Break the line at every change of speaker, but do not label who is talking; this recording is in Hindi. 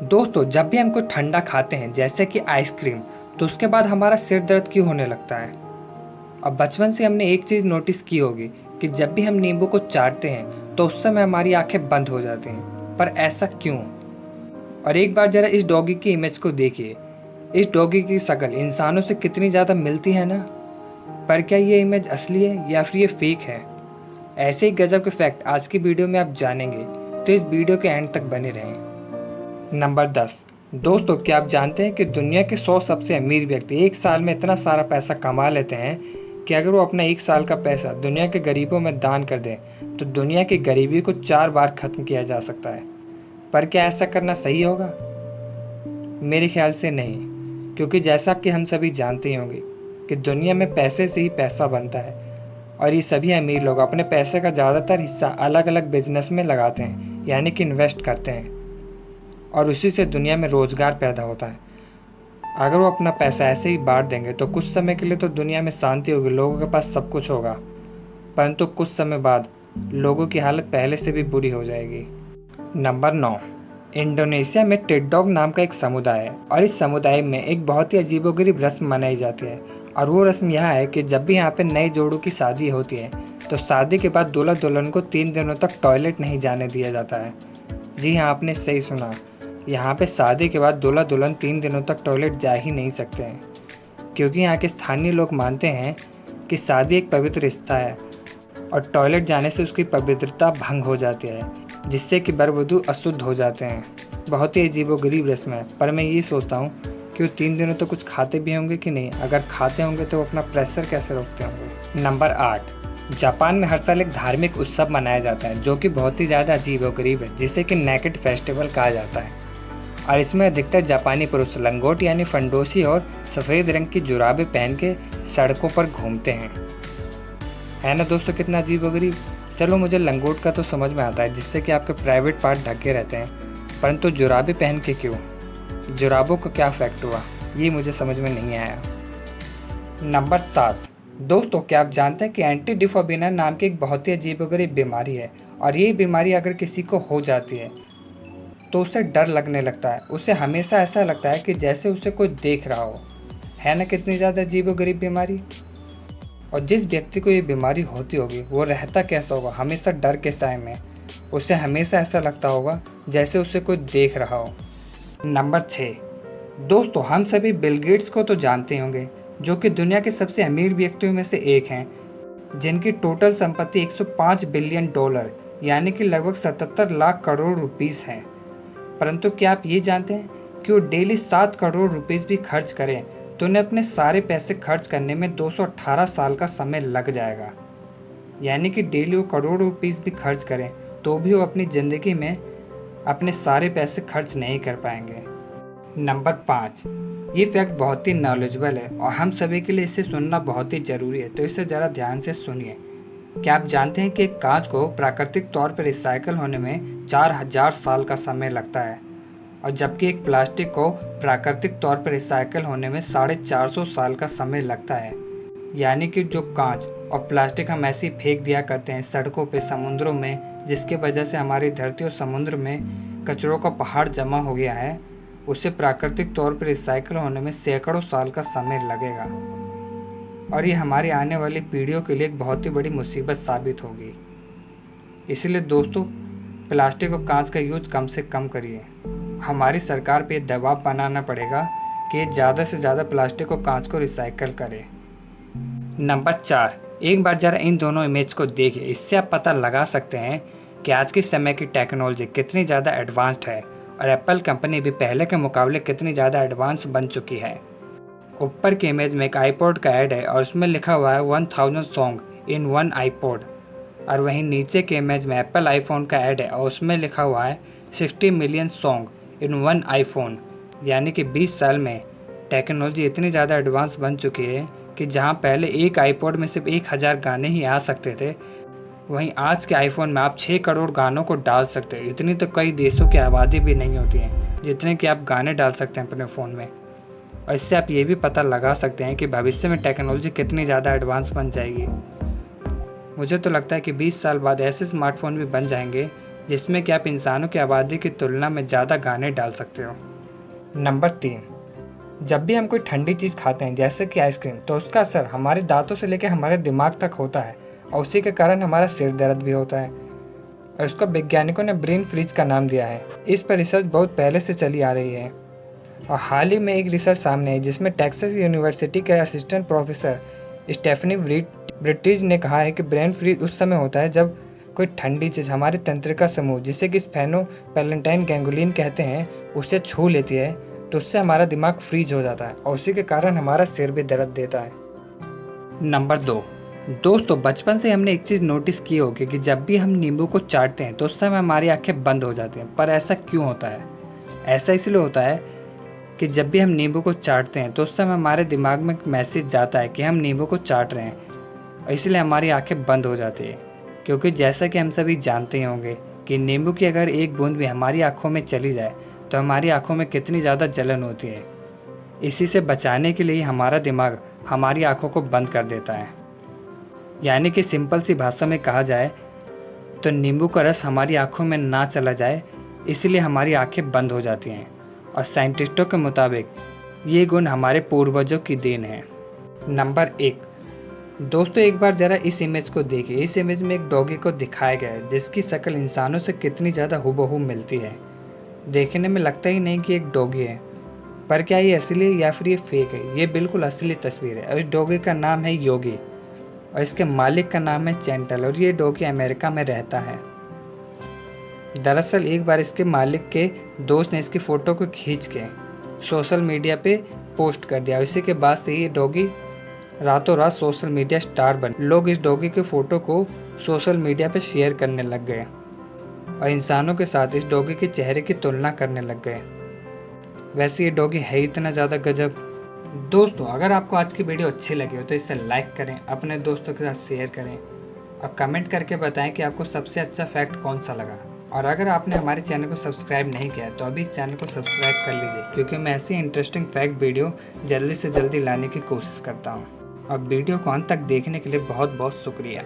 दोस्तों, जब भी हम कुछ ठंडा खाते हैं जैसे कि आइसक्रीम, तो उसके बाद हमारा सिर दर्द क्यों होने लगता है। अब बचपन से हमने एक चीज़ नोटिस की होगी कि जब भी हम नींबू को चाटते हैं तो उस समय हमारी आंखें बंद हो जाती हैं। पर ऐसा क्यों? और एक बार जरा इस डॉगी की इमेज को देखिए। इस डॉगी की शक्ल इंसानों से कितनी ज़्यादा मिलती है ना। पर क्या ये इमेज असली है या फिर ये फेक है? ऐसे ही गजब के फैक्ट आज की वीडियो में आप जानेंगे, तो इस वीडियो के एंड तक बने रहें। नंबर 10। दोस्तों, क्या आप जानते हैं कि दुनिया के 100 सबसे अमीर व्यक्ति एक साल में इतना सारा पैसा कमा लेते हैं कि अगर वो अपना एक साल का पैसा दुनिया के गरीबों में दान कर दें तो दुनिया की गरीबी को 4 बार खत्म किया जा सकता है। पर क्या ऐसा करना सही होगा? मेरे ख्याल से नहीं, क्योंकि जैसा कि हम सभी जानते ही होंगे कि दुनिया में पैसे से ही पैसा बनता है और ये सभी अमीर लोग अपने पैसे का ज़्यादातर हिस्सा अलग अलग बिजनेस में लगाते हैं, यानी कि इन्वेस्ट करते हैं, और उसी से दुनिया में रोजगार पैदा होता है। अगर वो अपना पैसा ऐसे ही बांट देंगे तो कुछ समय के लिए तो दुनिया में शांति होगी, लोगों के पास सब कुछ होगा, परंतु कुछ समय बाद लोगों की हालत पहले से भी बुरी हो जाएगी। नंबर 9। इंडोनेशिया में टिड्डोक नाम का एक समुदाय है और इस समुदाय में एक बहुत ही अजीबोगरीब रस्म मनाई जाती है। और वो रस्म यह है कि जब भी यहाँ पे नए जोड़ों की शादी होती है तो शादी के बाद दूल्हा दुल्हन को 3 दिनों तक टॉयलेट नहीं जाने दिया जाता है। जी हाँ, आपने सही सुना। यहाँ पे शादी के बाद दूल्हा दुल्हन 3 दिनों तक टॉयलेट जा ही नहीं सकते हैं, क्योंकि यहाँ के स्थानीय लोग मानते हैं कि शादी एक पवित्र रिश्ता है और टॉयलेट जाने से उसकी पवित्रता भंग हो जाती है, जिससे कि वर वधू अशुद्ध हो जाते हैं। बहुत ही अजीबोगरीब रस्म है, पर मैं ये सोचता हूँ कि वो 3 दिनों तो कुछ खाते भी होंगे कि नहीं। अगर खाते होंगे तो वो अपना प्रेशर कैसे रोकते होंगे। नंबर 8। जापान में हर साल एक धार्मिक उत्सव मनाया जाता है जो कि बहुत ही ज़्यादा अजीबोगरीब है, जिसे कि नेकेड फेस्टिवल कहा जाता है। और इसमें अधिकतर जापानी पुरुष लंगोट यानी फंडोसी और सफ़ेद रंग की जुराबें पहन के सड़कों पर घूमते हैं। है ना दोस्तों, कितना अजीबोगरीब। चलो, मुझे लंगोट का तो समझ में आता है, जिससे कि आपके प्राइवेट पार्ट ढके रहते हैं, परंतु जुराबें पहन के क्यों? जुराबों का क्या इफेक्ट हुआ, ये मुझे समझ में नहीं आया। नंबर 7। दोस्तों, क्या आप जानते हैं कि एंटी डिफोबिना नाम की एक बहुत ही अजीबोगरीब बीमारी है, और ये बीमारी अगर किसी को हो जाती है तो उसे डर लगने लगता है। उसे हमेशा ऐसा लगता है कि जैसे उसे कोई देख रहा हो। है ना कितनी ज़्यादा अजीबोगरीब बीमारी। और जिस व्यक्ति को ये बीमारी होती होगी वो रहता कैसा होगा, हमेशा डर के साए में। उसे हमेशा ऐसा लगता होगा जैसे उसे कोई देख रहा हो। नंबर 6। दोस्तों, हम सभी बिल गेट्स को तो जानते होंगे, जो कि दुनिया के सबसे अमीर व्यक्तियों में से एक हैं, जिनकी टोटल संपत्ति 105 बिलियन डॉलर यानी कि लगभग 77 लाख करोड़ रुपीस है। परंतु क्या आप ये जानते हैं कि वो डेली 7 करोड़ रुपीस भी खर्च करें तो उन्हें अपने सारे पैसे खर्च करने में 218 साल का समय लग जाएगा। यानी कि डेली वो करोड़ रुपीस भी खर्च करें तो भी वो अपनी ज़िंदगी में अपने सारे पैसे खर्च नहीं कर पाएंगे। नंबर 5। ये फैक्ट बहुत ही नॉलेजेबल है और हम सभी के लिए इसे सुनना बहुत ही ज़रूरी है, तो इसे ज़रा ध्यान से सुनिए। क्या आप जानते हैं कि एक कांच को प्राकृतिक तौर पर रिसाइकल होने में 4000 साल का समय लगता है, और जबकि एक प्लास्टिक को प्राकृतिक तौर पर रिसाइकल होने में 450 साल का समय लगता है। यानी कि जो कांच और प्लास्टिक हम ऐसे ही फेंक दिया करते हैं सड़कों पे, समुद्रों में, जिसके वजह से हमारी धरती और समुद्र में कचरों का पहाड़ जमा हो गया है, उसे प्राकृतिक तौर पर रिसाइकल होने में सैकड़ों साल का समय लगेगा। और ये हमारी आने वाली पीढ़ियों के लिए एक बहुत ही बड़ी मुसीबत साबित होगी। इसलिए दोस्तों, प्लास्टिक और कांच का यूज कम से कम करिए। हमारी सरकार पे दबाव बनाना पड़ेगा कि ये ज़्यादा से ज़्यादा प्लास्टिक और कांच को रिसाइकल करे। नंबर 4। एक बार ज़रा इन दोनों इमेज को देखिए, इससे आप पता लगा सकते हैं कि आज के समय की टेक्नोलॉजी कितनी ज़्यादा एडवांस्ड है और एप्पल कंपनी भी पहले के मुकाबले कितनी ज़्यादा एडवांस बन चुकी है। ऊपर की इमेज में एक आईपॉड का ऐड है और उसमें लिखा हुआ है 1000 सॉन्ग इन वन आईपॉड, और वहीं नीचे के इमेज में एप्पल आईफोन का ऐड है और उसमें लिखा हुआ है 60 million song in one iPhone. यानी कि 20 साल में टेक्नोलॉजी इतनी ज़्यादा एडवांस बन चुकी है कि जहां पहले एक आईपॉड में सिर्फ 1000 गाने ही आ सकते थे, वहीं आज के आईफोन में आप 6 करोड़ गानों को डाल सकते हैं। इतनी तो कई देशों की आबादी भी नहीं होती है जितने कि आप गाने डाल सकते हैं अपने फ़ोन में। और इससे आप ये भी पता लगा सकते हैं कि भविष्य में टेक्नोलॉजी कितनी ज़्यादा एडवांस बन जाएगी। मुझे तो लगता है कि 20 साल बाद ऐसे स्मार्टफोन भी बन जाएंगे जिसमें कि आप इंसानों की आबादी की तुलना में ज़्यादा गाने डाल सकते हो। नंबर 3, जब भी हम कोई ठंडी चीज़ खाते हैं जैसे कि आइसक्रीम, तो उसका असर हमारे दांतों से लेकर हमारे दिमाग तक होता है और उसी के कारण हमारा सिर दर्द भी होता है और उसको वैज्ञानिकों ने ब्रेन फ्रीज का नाम दिया है। इस पर रिसर्च बहुत पहले से चली आ रही है और हाल ही में एक रिसर्च सामने है जिसमें टेक्सास यूनिवर्सिटी के असिस्टेंट प्रोफेसर स्टेफनी ब्रिटिज ने कहा है कि ब्रेन फ्रीज उस समय होता है जब कोई ठंडी चीज़ हमारे तंत्रिका समूह जिसे कि स्फेनोपेलेंटाइन गैंगुलिन कहते हैं उसे छू लेती है, तो उससे हमारा दिमाग फ्रीज हो जाता है और उसी के कारण हमारा सिर भी दर्द देता है। नंबर 2, दोस्तों बचपन से हमने एक चीज़ नोटिस की होगी कि जब भी हम नींबू को चाटते हैं तो उस समय हमारी आंखें बंद हो जाती हैं। पर ऐसा क्यों होता है? ऐसा इसलिए होता है कि जब भी हम नींबू को चाटते हैं तो उस समय हमारे दिमाग में एक मैसेज जाता है कि हम नींबू को चाट रहे हैं और इसलिए हमारी आंखें बंद हो जाती है। क्योंकि जैसा कि हम सभी जानते ही होंगे कि नींबू की अगर एक बूंद भी हमारी आंखों में चली जाए तो हमारी आंखों में कितनी ज़्यादा जलन होती है। इसी से बचाने के लिए हमारा दिमाग हमारी आंखों को बंद कर देता है। यानी कि सिंपल सी भाषा में कहा जाए तो नींबू का रस हमारी आंखों में ना चला जाए, इसलिए हमारी आंखें बंद हो जाती हैं और साइंटिस्टों के मुताबिक ये गुण हमारे पूर्वजों की देन है। नंबर 1, दोस्तों एक बार ज़रा इस इमेज को देखिए। इस इमेज में एक डॉगी को दिखाया गया है जिसकी शक्ल इंसानों से कितनी ज़्यादा हूबहू मिलती है। देखने में लगता ही नहीं कि एक डॉगी है, पर क्या ये असली है या फिर ये फेक है? ये बिल्कुल असली तस्वीर है और इस डॉगी का नाम है योगी और इसके मालिक का नाम है चैंटल और ये डॉगी अमेरिका में रहता है। दरअसल एक बार इसके मालिक के दोस्त ने इसकी फ़ोटो को खींच के सोशल मीडिया पे पोस्ट कर दिया। इसी के बाद से ये डॉगी रातों रात सोशल मीडिया स्टार बन। लोग इस डॉगी के फ़ोटो को सोशल मीडिया पे शेयर करने लग गए और इंसानों के साथ इस डॉगी के चेहरे की तुलना करने लग गए। वैसे ये डॉगी है इतना ज़्यादा गजब। दोस्तों अगर आपको आज की वीडियो अच्छी लगी हो तो इसे लाइक करें, अपने दोस्तों के साथ शेयर करें और कमेंट करके बताएं कि आपको सबसे अच्छा फैक्ट कौन सा लगा। और अगर आपने हमारे चैनल को सब्सक्राइब नहीं किया तो अभी इस चैनल को सब्सक्राइब कर लीजिए, क्योंकि मैं ऐसी इंटरेस्टिंग फैक्ट वीडियो जल्दी से जल्दी लाने की कोशिश करता हूँ। और वीडियो को अंत तक देखने के लिए बहुत बहुत शुक्रिया।